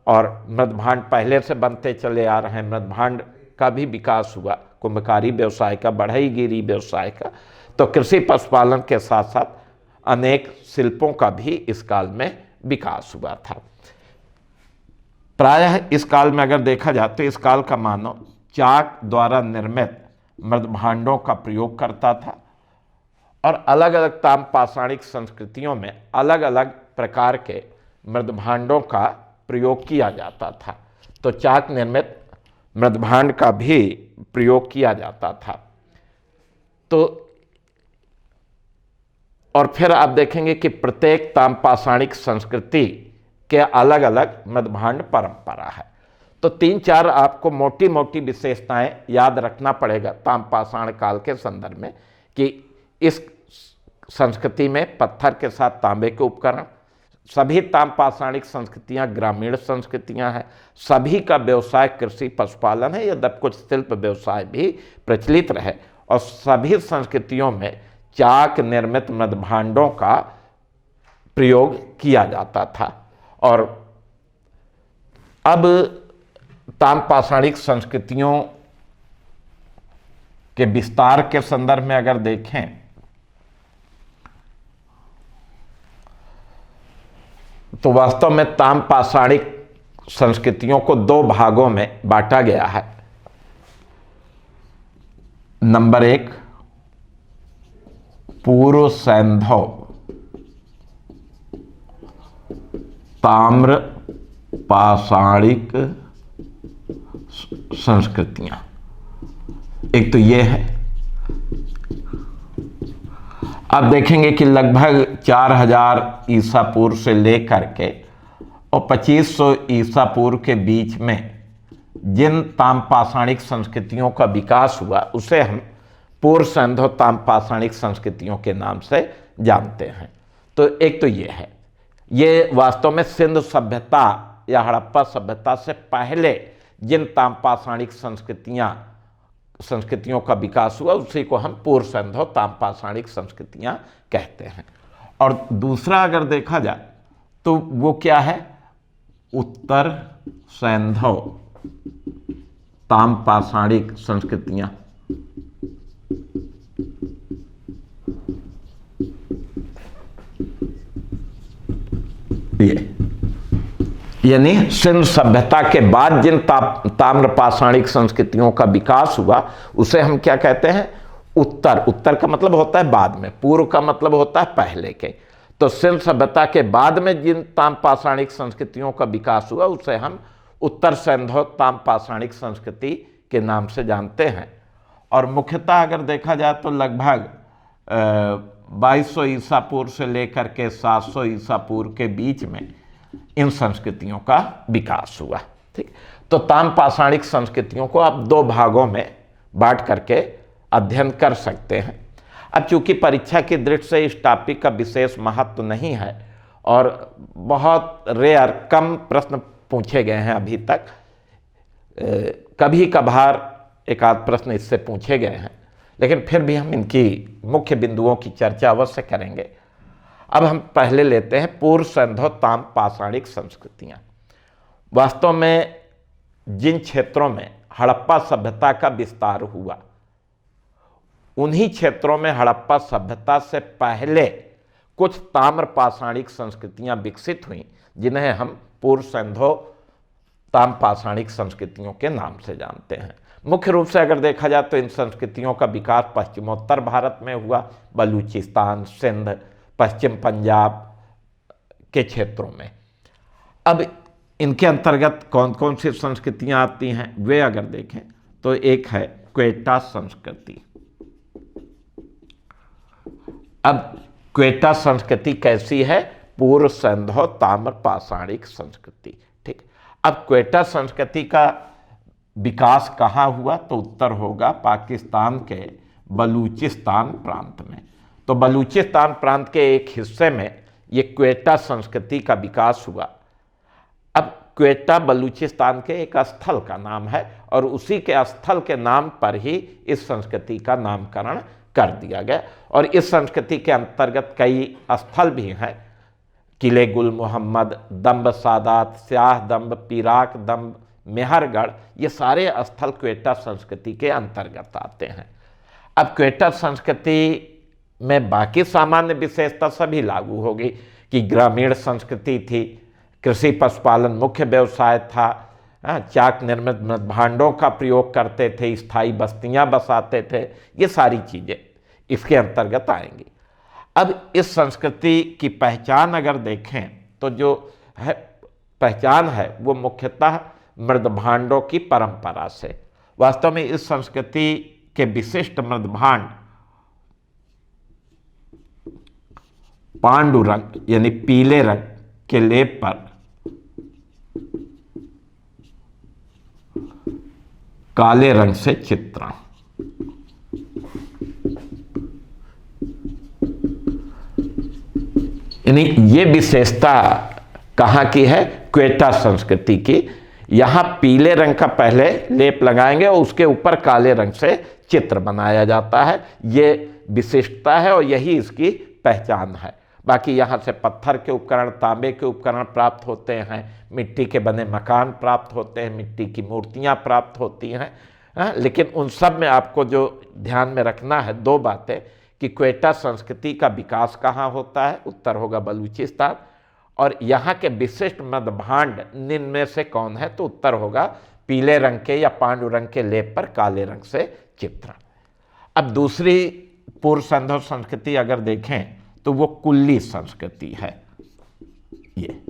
और मृदभांड पहले से बनते चले आ रहे हैं, मृदभांड का भी विकास हुआ, कुंभकारी व्यवसाय का, बढ़ईगिरी व्यवसाय का। तो कृषि पशुपालन के साथ साथ अनेक शिल्पों का भी इस काल में विकास हुआ था। प्रायः इस काल में अगर देखा जाए तो इस काल का मानव चाक द्वारा निर्मित मृदभांडों का प्रयोग करता था और अलग अलग ताम्रपाषाणिक संस्कृतियों में अलग अलग प्रकार के मृदभांडों का प्रयोग किया जाता था। तो चाक निर्मित मृदभांड का भी प्रयोग किया जाता था। तो और फिर आप देखेंगे कि प्रत्येक ताम्रपाषाणिक संस्कृति के अलग अलग मृदभांड परंपरा है। तो 3-4 आपको मोटी मोटी विशेषताएं याद रखना पड़ेगा ताम्रपाषाण काल के संदर्भ में, कि इस संस्कृति में पत्थर के साथ तांबे के उपकरण, सभी ताम्रपाषाणिक संस्कृतियां ग्रामीण संस्कृतियां हैं, सभी का व्यवसाय कृषि पशुपालन है, यद्यपि कुछ शिल्प व्यवसाय भी प्रचलित रहे, और सभी संस्कृतियों में चाक निर्मित मृदभांडों का प्रयोग किया जाता था। और अब ताम्रपाषाणिक संस्कृतियों के विस्तार के संदर्भ में अगर देखें तो वास्तव में ताम्रपाषाणिक संस्कृतियों को 2 भागों में बांटा गया है। नंबर 1 पूर्व सैंधव ताम्र पाषाणिक संस्कृतियां, एक तो ये है। आप देखेंगे कि लगभग 4000 ईसा पूर्व से लेकर के और 2500 ईसा पूर्व के बीच में जिन ताम्रपाषाणिक संस्कृतियों का विकास हुआ उसे हम पूर्व सैंधव ताम्रपाषाणिक संस्कृतियों के नाम से जानते हैं। तो एक तो ये है, ये वास्तव में सिंधु सभ्यता या हड़प्पा सभ्यता से पहले जिन ताम्रपाषाणिक संस्कृतियों का विकास हुआ उसी को हम पूर्व सैंधव ताम्रपाषाणिक संस्कृतियां कहते हैं। और दूसरा अगर देखा जाए तो वो क्या है, उत्तर सैंधव ताम्रपाषाणिक संस्कृतियां। ये यानी सिंधु सभ्यता के बाद जिन ताम्रपाषाणिक संस्कृतियों का विकास हुआ उसे हम क्या कहते हैं, उत्तर। उत्तर का मतलब होता है बाद में, पूर्व का मतलब होता है पहले के। तो सिंधु सभ्यता के बाद में जिन ताम्रपाषाणिक संस्कृतियों का विकास हुआ उसे हम उत्तर सैंधव ताम्रपाषाणिक संस्कृति के नाम से जानते हैं। और मुख्यतः अगर देखा जाए तो लगभग 2200 ईसा पूर्व से लेकर के 700 ईसा पूर्व के बीच में इन संस्कृतियों का विकास हुआ। ठीक, तो ताम्रपाषाणिक संस्कृतियों को आप 2 भागों में बांट करके अध्ययन कर सकते हैं। अब चूंकि परीक्षा की दृष्टि से इस टॉपिक का विशेष महत्व नहीं है और बहुत रेयर कम प्रश्न पूछे गए हैं अभी तक, कभी कभार एक आध प्रश्न इससे पूछे गए हैं, लेकिन फिर भी हम इनकी मुख्य बिंदुओं की चर्चा अवश्य करेंगे। अब हम पहले लेते हैं पूर्व सैंधव ताम्रपाषाणिक संस्कृतियां। वास्तव में जिन क्षेत्रों में हड़प्पा सभ्यता का विस्तार हुआ उन्हीं क्षेत्रों में हड़प्पा सभ्यता से पहले कुछ ताम्र पाषाणिक संस्कृतियां विकसित हुई जिन्हें हम पूर्व सिंधो ताम्र पाषाणिक संस्कृतियों के नाम से जानते हैं। मुख्य रूप से अगर देखा जाए तो इन संस्कृतियों का विकास पश्चिमोत्तर भारत में हुआ, बलूचिस्तान, सिंध, पश्चिम पंजाब के क्षेत्रों में। अब इनके अंतर्गत कौन कौन सी संस्कृतियां आती हैं वे अगर देखें तो एक है क्वेटा संस्कृति। अब क्वेटा संस्कृति कैसी है? पूर्व सिंधो ताम्र पाषाणिक संस्कृति। ठीक। अब क्वेटा संस्कृति का विकास कहाँ हुआ? तो उत्तर होगा पाकिस्तान के बलूचिस्तान प्रांत में। तो बलूचिस्तान प्रांत के एक हिस्से में ये क्वेटा संस्कृति का विकास हुआ। अब क्वेटा बलूचिस्तान के एक स्थल का नाम है और उसी के स्थल के नाम पर ही इस संस्कृति का नामकरण कर दिया गया। और इस संस्कृति के अंतर्गत कई स्थल भी हैं, किले गुल मोहम्मद, दम्ब सादात, स्याह दम्ब, पीराक दम्ब, मेहरगढ़, ये सारे स्थल क्वेटा संस्कृति के अंतर्गत आते हैं। अब क्वेटा संस्कृति में बाकी सामान्य विशेषता सभी लागू होगी कि ग्रामीण संस्कृति थी, कृषि पशुपालन मुख्य व्यवसाय था, चाक निर्मित भांडों का प्रयोग करते थे, स्थायी बस्तियां बसाते थे, ये सारी चीज़ें इसके अंतर्गत आएंगी। अब इस संस्कृति की पहचान अगर देखें तो जो है पहचान है वो मुख्यतः मृदभांडों की परंपरा से। वास्तव में इस संस्कृति के विशिष्ट मृदभांड पांडु रंग यानी पीले रंग के लेप पर काले रंग से चित्रण, यानी ये विशेषता कहाँ की है? क्वेटा संस्कृति की। यहाँ पीले रंग का पहले लेप लगाएंगे और उसके ऊपर काले रंग से चित्र बनाया जाता है। ये विशिष्टता है और यही इसकी पहचान है। बाकी यहाँ से पत्थर के उपकरण, तांबे के उपकरण प्राप्त होते हैं, मिट्टी के बने मकान प्राप्त होते हैं, मिट्टी की मूर्तियाँ प्राप्त होती हैं। लेकिन उन सब में आपको जो ध्यान में रखना है दो बातें कि क्वेटा संस्कृति का विकास कहाँ होता है? उत्तर होगा बलूचिस्तान। और यहाँ के विशिष्ट मृदभांड निम्न में से कौन है? तो उत्तर होगा पीले रंग के या पांडु रंग के लेप पर काले रंग से चित्रण। अब दूसरी पूर्व सिंधु संस्कृति अगर देखें तो वो कुल्ली संस्कृति है। ये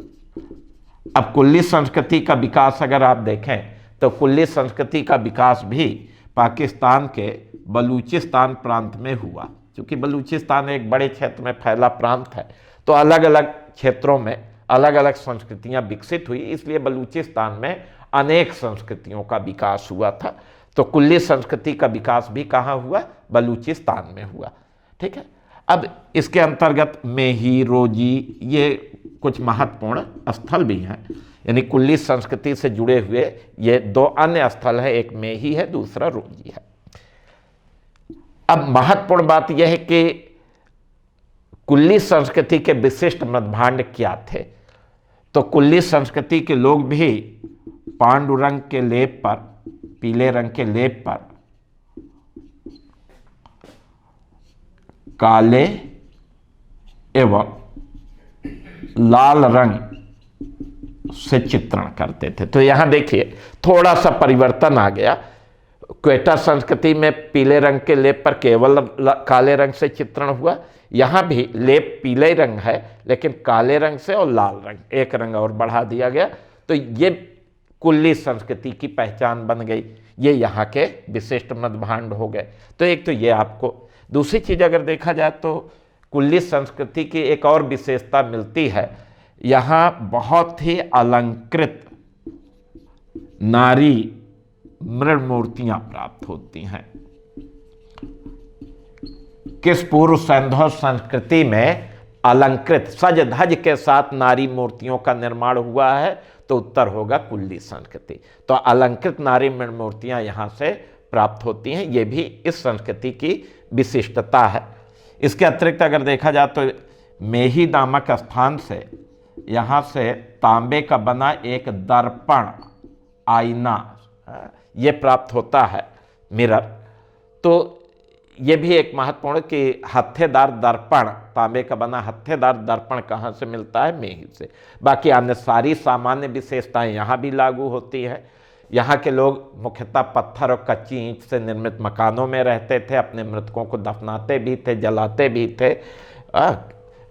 अब कुल्ली संस्कृति का विकास अगर आप देखें तो कुल्ली संस्कृति का विकास भी पाकिस्तान के बलूचिस्तान प्रांत में हुआ। क्योंकि बलूचिस्तान एक बड़े क्षेत्र में फैला प्रांत है तो अलग अलग क्षेत्रों में अलग अलग संस्कृतियां विकसित हुई, इसलिए बलूचिस्तान में अनेक संस्कृतियों का विकास हुआ था। तो कुल्ली संस्कृति का विकास भी कहाँ हुआ? बलूचिस्तान में हुआ। ठीक है। अब इसके अंतर्गत मेही, रोजी, ये कुछ महत्वपूर्ण स्थल भी हैं। यानी कुल्ली संस्कृति से जुड़े हुए ये दो अन्य स्थल है, एक मेही है, दूसरा रोजी है। अब महत्वपूर्ण बात यह है कि कुल्ली संस्कृति के विशिष्ट मृदभांड क्या थे? तो कुल्ली संस्कृति के लोग भी पांडु रंग के लेप पर, पीले रंग के लेप पर काले एवं लाल रंग से चित्रण करते थे। तो यहां देखिए थोड़ा सा परिवर्तन आ गया। क्वेटा संस्कृति में पीले रंग के लेप पर केवल काले रंग से चित्रण हुआ। यहां भी लेप पीले रंग है लेकिन काले रंग से और लाल रंग, एक रंग और बढ़ा दिया गया। तो ये कुल्ली संस्कृति की पहचान बन गई। ये यहाँ के विशिष्ट मृदभांड हो गए। तो एक तो ये आपको, दूसरी चीज अगर देखा जाए तो कुल्ली संस्कृति की एक और विशेषता मिलती है, यहाँ बहुत ही अलंकृत नारी मृण मूर्तियां प्राप्त होती हैं। किस पूर्व सिंधु संस्कृति में अलंकृत सज धज के साथ नारी मूर्तियों का निर्माण हुआ है? तो उत्तर होगा कुल्ली संस्कृति। तो अलंकृत नारी मृण मूर्तियां यहाँ से प्राप्त होती हैं। ये भी इस संस्कृति की विशिष्टता है। इसके अतिरिक्त अगर देखा जाए तो मेही नामक स्थान से यहाँ से तांबे का बना एक दर्पण, आईना, ये प्राप्त होता है, मिरर। तो ये भी एक महत्वपूर्ण कि हत्थेदार दर्पण, तांबे का बना हत्थेदार दर्पण कहाँ से मिलता है? मेही से। बाकी अन्य सारी सामान्य विशेषताएं यहाँ भी लागू होती हैं। यहाँ के लोग मुख्यतः पत्थर और कच्ची ईंट से निर्मित मकानों में रहते थे, अपने मृतकों को दफनाते भी थे, जलाते भी थे,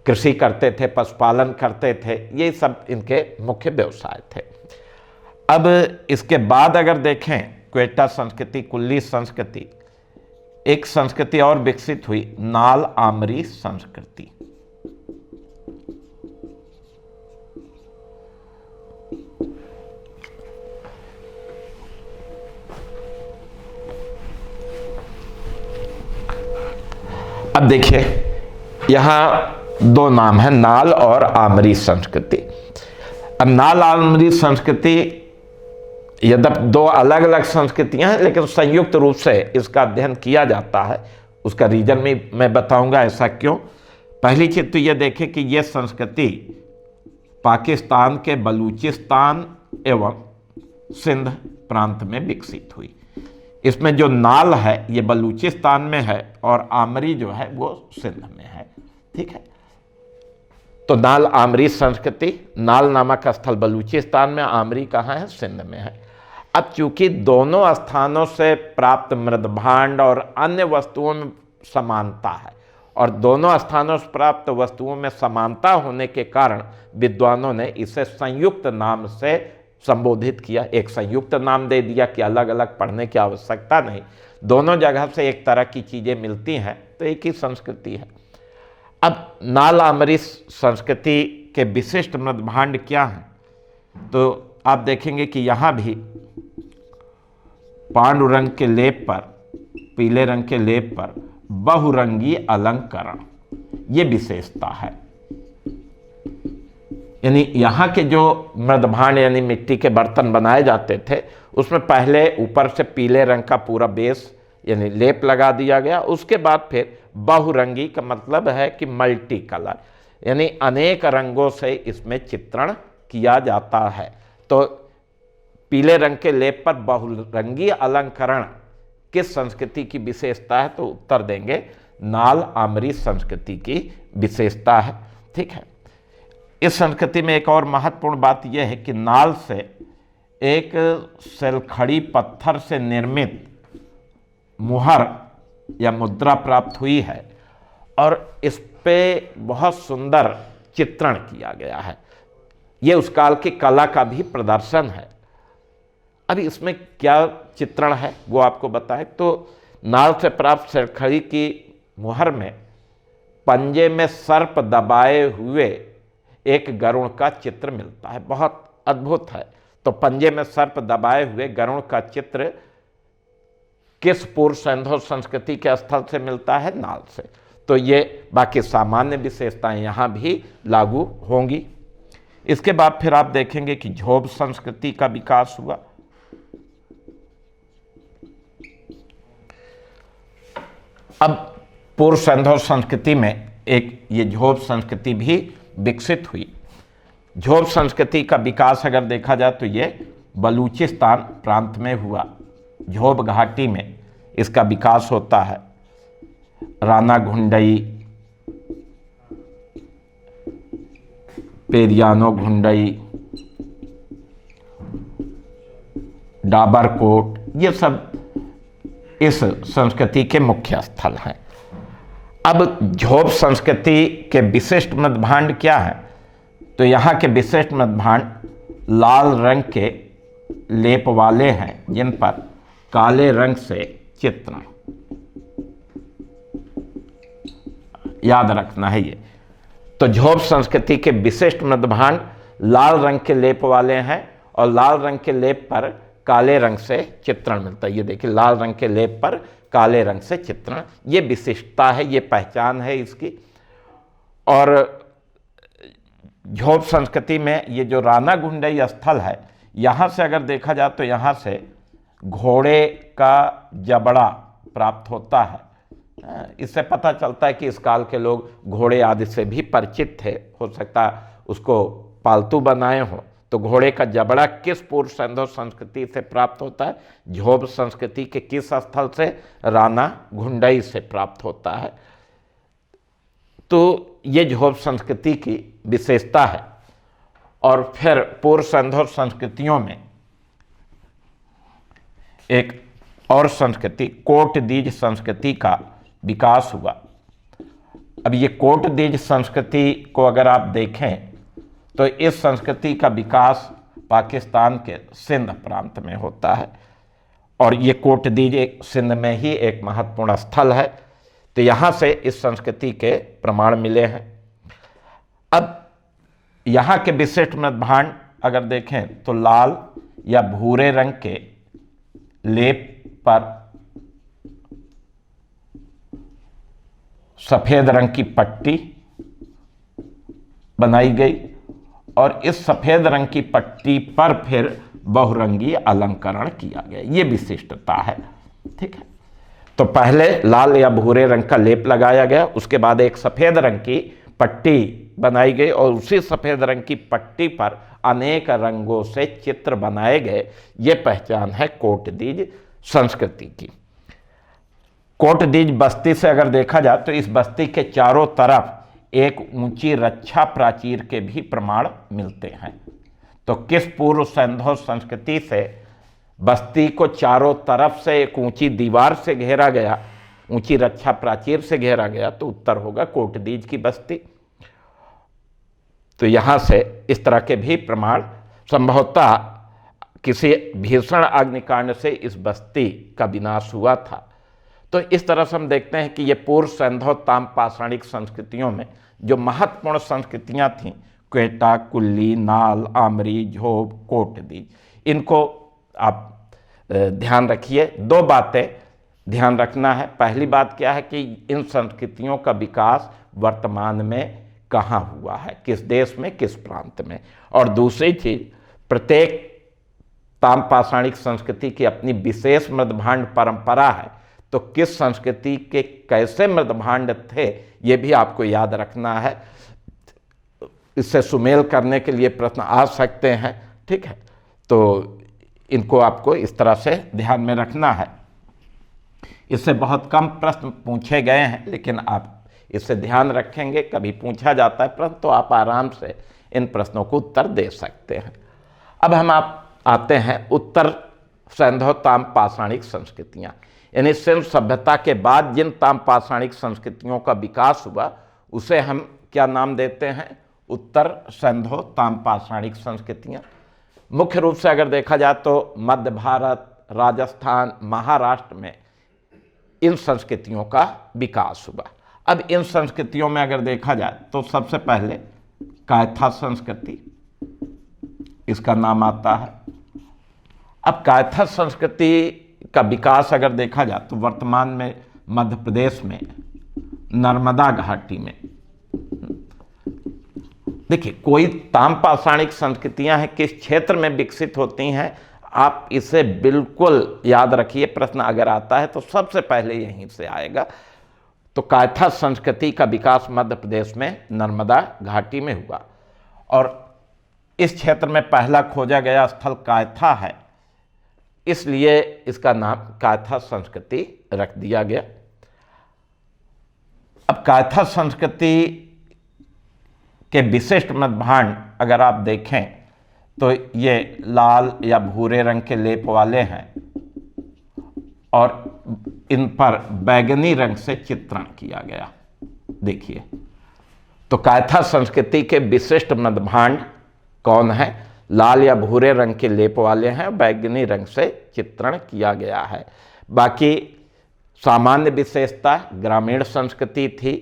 कृषि करते थे, पशुपालन करते थे, ये सब इनके मुख्य व्यवसाय थे। अब इसके बाद अगर देखें क्वेटा संस्कृति, कुल्ली संस्कृति, एक संस्कृति और विकसित हुई, नाल आमरी संस्कृति। अब देखिए यहां दो नाम है, नाल और आमरी संस्कृति। अब नाल आमरी संस्कृति यद्यपि दो अलग अलग संस्कृतियां हैं, लेकिन संयुक्त रूप से इसका अध्ययन किया जाता है। उसका रीजन में मैं बताऊंगा ऐसा क्यों। पहली चीज तो यह देखें कि यह संस्कृति पाकिस्तान के बलूचिस्तान एवं सिंध प्रांत में विकसित हुई। इसमें जो नाल है ये बलूचिस्तान में है और आमरी जो है वो सिंध में है। ठीक है, तो नाल आमरी संस्कृति, नाल नामक स्थल बलूचिस्तान में, आमरी कहाँ है? सिंध में है। अब चूंकि दोनों स्थानों से प्राप्त मृदभांड और अन्य वस्तुओं में समानता है और दोनों स्थानों से प्राप्त वस्तुओं में समानता होने के कारण विद्वानों ने इसे संयुक्त नाम से संबोधित किया। एक संयुक्त नाम दे दिया कि अलग अलग पढ़ने की आवश्यकता नहीं, दोनों जगह से एक तरह की चीज़ें मिलती हैं तो एक ही संस्कृति है। अब नाल आमरी संस्कृति के विशिष्ट मृदभांड क्या हैं? तो आप देखेंगे कि यहाँ भी पांडु रंग के लेप पर, पीले रंग के लेप पर बहुरंगी अलंकरण, ये विशेषता है। यानी यहाँ के जो मृदभांड यानी मिट्टी के बर्तन बनाए जाते थे उसमें पहले ऊपर से पीले रंग का पूरा बेस यानी लेप लगा दिया गया, उसके बाद फिर बहुरंगी का मतलब है कि मल्टी कलर, यानी अनेक रंगों से इसमें चित्रण किया जाता है। तो पीले रंग के लेप पर बहुरंगी अलंकरण किस संस्कृति की विशेषता है? तो उत्तर देंगे नाल आमरी संस्कृति की विशेषता है। ठीक है, इस संस्कृति में एक और महत्वपूर्ण बात यह है कि नाल से एक सेलखड़ी पत्थर से निर्मित मुहर या मुद्रा प्राप्त हुई है और इस पे बहुत सुंदर चित्रण किया गया है। यह उस काल की कला का भी प्रदर्शन है। अभी इसमें क्या चित्रण है वो आपको बताएं तो नाल से प्राप्त सेलखड़ी की मुहर में पंजे में सर्प दबाए हुए एक गरुड़ का चित्र मिलता है, बहुत अद्भुत है। तो पंजे में सर्प दबाए हुए गरुड़ का चित्र किस पूर्व सिंधु संस्कृति के स्थल से मिलता है? नाल से। तो ये बाकी सामान्य विशेषताएं यहाँ भी लागू होंगी। इसके बाद फिर आप देखेंगे कि झोब संस्कृति का विकास हुआ। अब पूर्व सिंधु संस्कृति में एक ये झोब संस्कृति भी विकसित हुई। झोब संस्कृति का विकास अगर देखा जाए तो ये बलूचिस्तान प्रांत में हुआ। झोब घाटी में इसका विकास होता है। राना घुंडई, पेरियानो घुंडई, डाबरकोट, ये सब इस संस्कृति के मुख्य स्थल हैं। अब झोब संस्कृति के विशिष्ट मृदभांड क्या है? तो यहाँ के विशिष्ट मृदभांड लाल रंग के लेप वाले हैं जिन पर काले रंग से चित्रण, याद रखना है ये। तो झोब संस्कृति के विशिष्ट मृदभांड लाल रंग के लेप वाले हैं और लाल रंग के लेप पर काले रंग से चित्रण मिलता है। ये देखिए, लाल रंग के लेप पर काले रंग से चित्रण, ये विशिष्टता है, ये पहचान है इसकी। और झोब संस्कृति में ये जो राना घुंडई स्थल है, यहाँ से अगर देखा जाए तो यहाँ से घोड़े का जबड़ा प्राप्त होता है। इससे पता चलता है कि इस काल के लोग घोड़े आदि से भी परिचित थे, हो सकता है उसको पालतू बनाए हों। तो घोड़े का जबड़ा किस पूर्व सिंधु संस्कृति से प्राप्त होता है? झोब संस्कृति के किस स्थल से? राना घुंडई से प्राप्त होता है। तो ये झोब संस्कृति की विशेषता है। और फिर पूर्व सिंधु संस्कृतियों में एक और संस्कृति कोटदीज संस्कृति का विकास हुआ। अब ये कोटदीज संस्कृति को अगर आप देखें तो इस संस्कृति का विकास पाकिस्तान के सिंध प्रांत में होता है, और ये कोटदीज सिंध में ही एक महत्वपूर्ण स्थल है। तो यहाँ से इस संस्कृति के प्रमाण मिले हैं। अब यहाँ के विशिष्ट मृद्भांड अगर देखें तो लाल या भूरे रंग के लेप पर सफेद रंग की पट्टी बनाई गई, और इस सफेद रंग की पट्टी पर फिर बहुरंगी अलंकरण किया गया। ये विशिष्टता है, ठीक है। तो पहले लाल या भूरे रंग का लेप लगाया गया, उसके बाद एक सफेद रंग की पट्टी बनाई गई, और उसी सफेद रंग की पट्टी पर अनेक रंगों से चित्र बनाए गए। ये पहचान है कोटदीज संस्कृति की। कोटदीज बस्ती से अगर देखा जाए तो इस बस्ती के चारों तरफ एक ऊंची रक्षा प्राचीर के भी प्रमाण मिलते हैं। तो किस पूर्व सिंधु संस्कृति से बस्ती को चारों तरफ से एक ऊंची दीवार से घेरा गया, ऊंची रक्षा प्राचीर से घेरा गया? तो उत्तर होगा कोटदीज की बस्ती। तो यहां से इस तरह के भी प्रमाण, संभवतः किसी भीषण अग्निकांड से इस बस्ती का विनाश हुआ था। तो इस तरह से हम देखते हैं कि ये पूर्व सिंधु ताम्रपाषाणिक संस्कृतियों में जो महत्वपूर्ण संस्कृतियां थीं, क्वेटा, कुल्ली, नाल, आमरी, झोब, कोटदीज, इनको आप ध्यान रखिए। दो बातें ध्यान रखना है। पहली बात क्या है कि इन संस्कृतियों का विकास वर्तमान में कहाँ हुआ है, किस देश में, किस प्रांत में। और दूसरी चीज, प्रत्येक ताम्रपाषाणिक संस्कृति की अपनी विशेष मृद्भांड परंपरा है। तो किस संस्कृति के कैसे मृद्भांड थे, ये भी आपको याद रखना है। इससे सुमेल करने के लिए प्रश्न आ सकते हैं, ठीक है। तो इनको आपको इस तरह से ध्यान में रखना है। इससे बहुत कम प्रश्न पूछे गए हैं, लेकिन आप इससे ध्यान रखेंगे, कभी पूछा जाता है प्रश्न तो आप आराम से इन प्रश्नों को उत्तर दे सकते हैं। अब हम आप आते हैं उत्तर सिंधु ताम्रपाषाणिक संस्कृतियां, यानी सिंधु सभ्यता के बाद जिन ताम्रपाषाणिक संस्कृतियों का विकास हुआ उसे हम क्या नाम देते हैं? उत्तर सिंधु ताम्रपाषाणिक संस्कृतियां। मुख्य रूप से अगर देखा जाए तो मध्य भारत, राजस्थान, महाराष्ट्र में इन संस्कृतियों का विकास हुआ। अब इन संस्कृतियों में अगर देखा जाए तो सबसे पहले कायथा संस्कृति, इसका नाम आता है। अब कायथा संस्कृति का विकास अगर देखा जाए तो वर्तमान में मध्य प्रदेश में नर्मदा घाटी में, देखिए कोई ताम्रपाषाणिक संस्कृतियां हैं किस क्षेत्र में विकसित होती हैं, आप इसे बिल्कुल याद रखिए। प्रश्न अगर आता है तो सबसे पहले यहीं से आएगा। तो कायथा संस्कृति का विकास मध्य प्रदेश में नर्मदा घाटी में हुआ, और इस क्षेत्र में पहला खोजा गया स्थल कायथा है, इसलिए इसका नाम कायथा संस्कृति रख दिया गया। अब कायथा संस्कृति के विशिष्ट मृद्भांड अगर आप देखें तो ये लाल या भूरे रंग के लेप वाले हैं, और इन पर बैगनी रंग से चित्रण किया गया। देखिए, तो कायथा संस्कृति के विशिष्ट मृद्भांड कौन है? लाल या भूरे रंग के लेप वाले हैं, बैगनी रंग से चित्रण किया गया है। बाकी सामान्य विशेषता ग्रामीण संस्कृति थी,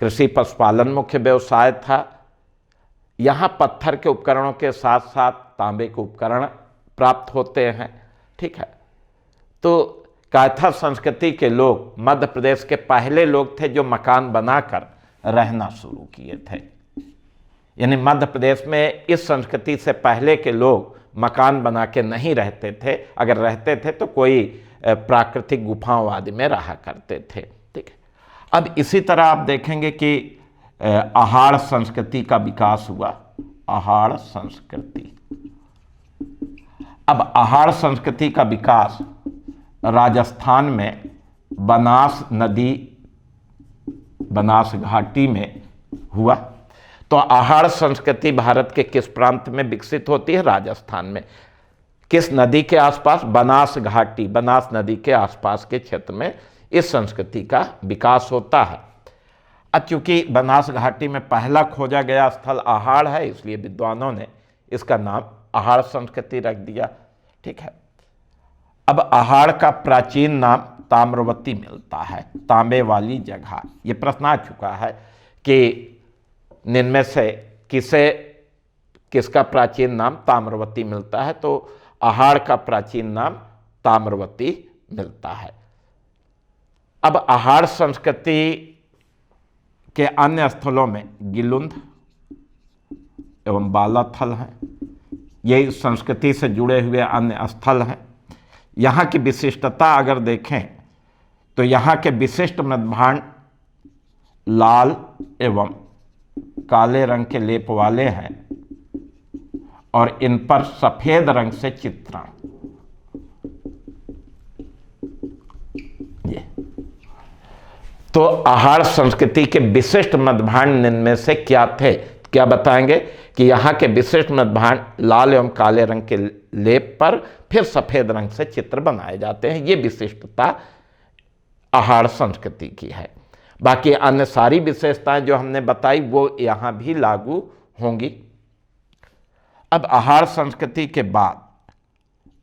कृषि पशुपालन मुख्य व्यवसाय था। यहाँ पत्थर के उपकरणों के साथ साथ तांबे के उपकरण प्राप्त होते हैं, ठीक है। तो कायथा संस्कृति के लोग मध्य प्रदेश के पहले लोग थे जो मकान बनाकर रहना शुरू किए थे। यानी मध्य प्रदेश में इस संस्कृति से पहले के लोग मकान बना के नहीं रहते थे, अगर रहते थे तो कोई प्राकृतिक गुफाओं आदि में रहा करते थे, ठीक है। अब इसी तरह आप देखेंगे कि आहार संस्कृति का विकास हुआ, आहार संस्कृति। अब आहार संस्कृति का विकास राजस्थान में बनास घाटी में हुआ। तो आहार संस्कृति भारत के किस प्रांत में विकसित होती है? राजस्थान में। किस नदी के आसपास? बनास घाटी, बनास नदी के आसपास के क्षेत्र में इस संस्कृति का विकास होता है। अब चूंकि बनास घाटी में पहला खोजा गया स्थल आहार है, इसलिए विद्वानों ने इसका नाम आहार संस्कृति रख दिया। ठीक है। अब आहार का प्राचीन नाम ताम्रवती मिलता है, तांबे वाली जगह। ये प्रश्न आ चुका है कि इनमें से किसका प्राचीन नाम ताम्रवती मिलता है? तो आहार का प्राचीन नाम ताम्रवती मिलता है। अब आहार संस्कृति के अन्य स्थलों में गिलुंध एवं बालाथल हैं। ये इस संस्कृति से जुड़े हुए अन्य स्थल हैं। यहाँ की विशिष्टता अगर देखें तो यहाँ के विशिष्ट मृद्भांड लाल एवं काले रंग के लेप वाले हैं और इन पर सफेद रंग से चित्रण। तो आहार संस्कृति के विशिष्ट मृद्भांड इनमें से क्या थे? क्या बताएंगे कि यहाँ के विशिष्ट मृद्भांड लाल एवं काले रंग के लेप पर फिर सफेद रंग से चित्र बनाए जाते हैं। ये विशिष्टता आहार संस्कृति की है। बाकी अन्य सारी विशेषताएं जो हमने बताई वो यहाँ भी लागू होंगी। अब आहार संस्कृति के बाद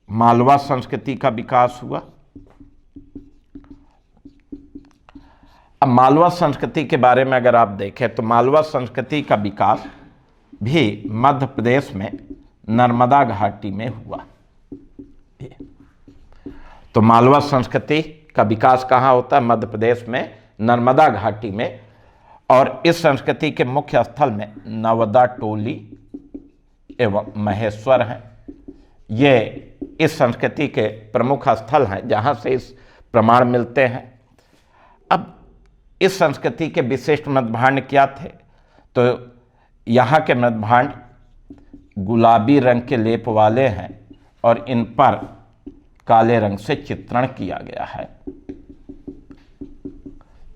मालवा संस्कृति का विकास हुआ। अब मालवा संस्कृति के बारे में अगर आप देखें तो मालवा संस्कृति का विकास भी मध्य प्रदेश में नर्मदा घाटी में हुआ। तो मालवा संस्कृति का विकास कहाँ होता है? मध्य प्रदेश में नर्मदा घाटी में। और इस संस्कृति के मुख्य स्थल में नवदा टोली एवं महेश्वर हैं। ये इस संस्कृति के प्रमुख स्थल हैं जहाँ से इस प्रमाण मिलते हैं। अब इस संस्कृति के विशिष्ट मृद्भांड क्या थे? तो यहाँ के मृद्भांड गुलाबी रंग के लेप वाले हैं और इन पर काले रंग से चित्रण किया गया है।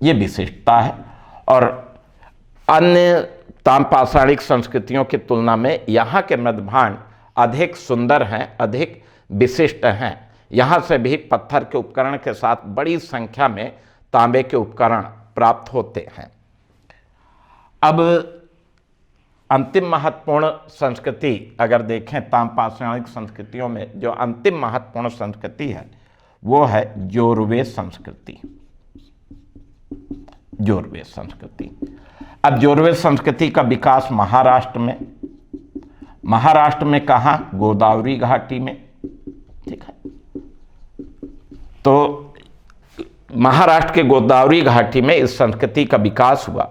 ये विशिष्टता है। और अन्य ताम्रपाषाणिक संस्कृतियों की तुलना में यहाँ के मृद्भांड अधिक सुंदर हैं, अधिक विशिष्ट हैं। यहाँ से भी पत्थर के उपकरण के साथ बड़ी संख्या में तांबे के उपकरण प्राप्त होते हैं। अब अंतिम महत्वपूर्ण संस्कृति अगर देखें ताम्रपाषाणिक संस्कृतियों में जो अंतिम महत्वपूर्ण संस्कृति है वो है जोरवे संस्कृति। जोरवे संस्कृति। अब जोरवे संस्कृति का विकास महाराष्ट्र में कहाँ? गोदावरी घाटी में। ठीक है। तो महाराष्ट्र के गोदावरी घाटी में इस संस्कृति का विकास हुआ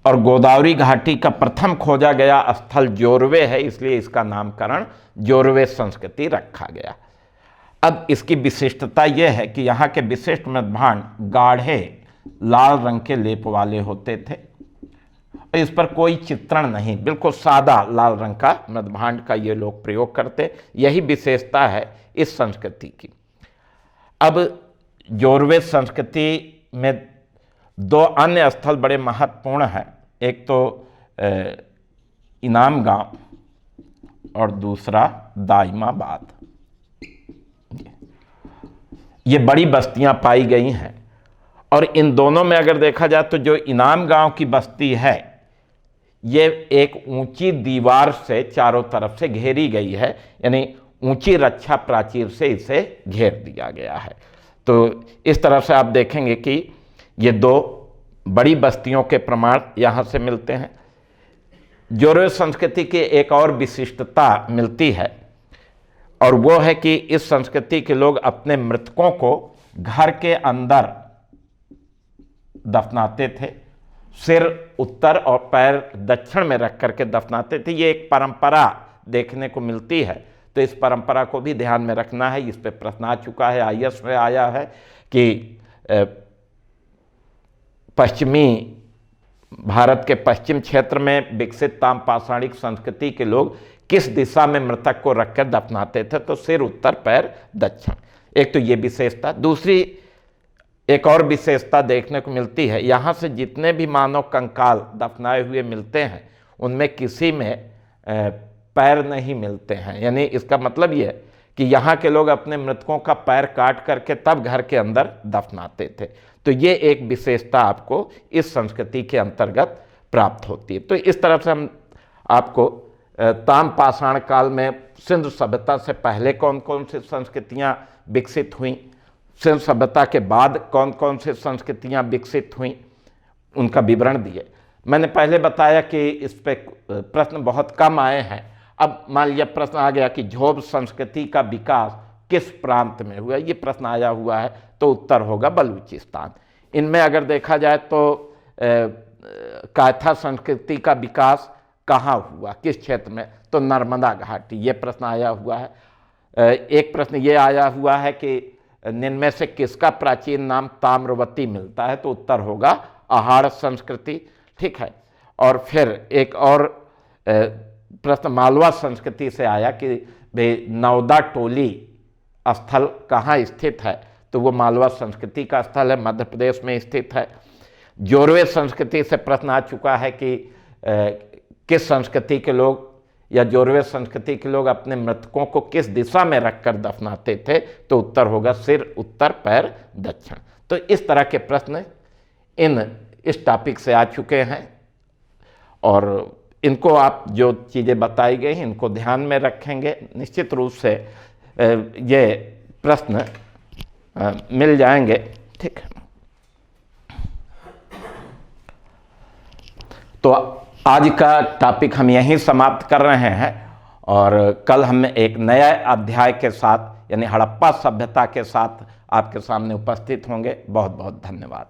और गोदावरी घाटी का प्रथम खोजा गया स्थल जोरवे है, इसलिए इसका नामकरण जोरवे संस्कृति रखा गया। अब इसकी विशिष्टता यह है कि यहाँ के विशिष्ट मृद्भांड गाढ़े लाल रंग के लेप वाले होते थे। इस पर कोई चित्रण नहीं, बिल्कुल सादा लाल रंग का मृद्भांड का ये लोग प्रयोग करते। यही विशेषता है इस संस्कृति की। अब जोरवे संस्कृति में दो अन्य स्थल बड़े महत्वपूर्ण हैं। एक तो इनाम गांव और दूसरा दाइमाबाद। ये बड़ी बस्तियां पाई गई हैं और इन दोनों में अगर देखा जाए तो जो इनाम गांव की बस्ती है ये एक ऊंची दीवार से चारों तरफ से घेरी गई है, यानी ऊंची रक्षा प्राचीर से इसे घेर दिया गया है। तो इस तरह से आप देखेंगे कि ये दो बड़ी बस्तियों के प्रमाण यहाँ से मिलते हैं। जोरवे संस्कृति की एक और विशिष्टता मिलती है और वो है कि इस संस्कृति के लोग अपने मृतकों को घर के अंदर दफनाते थे। सिर उत्तर और पैर दक्षिण में रख करके दफनाते थे। ये एक परंपरा देखने को मिलती है, तो इस परंपरा को भी ध्यान में रखना है। इस पे प्रश्न आ चुका है, आईएएस में आया है कि पश्चिमी भारत के पश्चिम क्षेत्र में विकसित ताम्रपाषाणिक संस्कृति के लोग किस दिशा में मृतक को रखकर दफनाते थे? तो सिर उत्तर, पैर दक्षिण। एक तो ये विशेषता। दूसरी एक और विशेषता देखने को मिलती है, यहाँ से जितने भी मानव कंकाल दफनाए हुए मिलते हैं उनमें किसी में पैर नहीं मिलते हैं। यानी इसका मतलब ये है कि यहाँ के लोग अपने मृतकों का पैर काट करके तब घर के अंदर दफनाते थे। तो ये एक विशेषता आपको इस संस्कृति के अंतर्गत प्राप्त होती है। तो इस तरफ से हम आपको ताम्रपाषाण काल में सिंधु सभ्यता से पहले कौन कौन सी संस्कृतियाँ विकसित हुईं, सिंधु सभ्यता के बाद कौन कौन सी संस्कृतियाँ विकसित हुईं, उनका विवरण दिए। मैंने पहले बताया कि इस पे प्रश्न बहुत कम आए हैं। अब मान लिया प्रश्न आ गया कि झोब संस्कृति का विकास किस प्रांत में हुआ, ये प्रश्न आया हुआ है, तो उत्तर होगा बलूचिस्तान। इनमें अगर देखा जाए तो कायथा संस्कृति का विकास कहाँ हुआ, किस क्षेत्र में, तो नर्मदा घाटी, ये प्रश्न आया हुआ है। एक प्रश्न ये आया हुआ है कि निम्न में से किसका प्राचीन नाम ताम्रवती मिलता है, तो उत्तर होगा आहार संस्कृति। ठीक है। और फिर एक और प्रश्न मालवा संस्कृति से आया कि भाई नौदा टोली स्थल कहाँ स्थित है, तो वो मालवा संस्कृति का स्थल है, मध्य प्रदेश में स्थित है। जोरवे संस्कृति से प्रश्न आ चुका है कि किस संस्कृति के लोग या जोरवे संस्कृति के लोग अपने मृतकों को किस दिशा में रखकर दफनाते थे, तो उत्तर होगा सिर उत्तर, पैर दक्षिण। तो इस तरह के प्रश्न इस टॉपिक से आ चुके हैं और इनको आप जो चीज़ें बताई गई हैं इनको ध्यान में रखेंगे, निश्चित रूप से ये प्रश्न मिल जाएंगे। ठीक है। तो आज का टॉपिक हम यहीं समाप्त कर रहे हैं और कल हम एक नया अध्याय के साथ यानी हड़प्पा सभ्यता के साथ आपके सामने उपस्थित होंगे। बहुत बहुत धन्यवाद।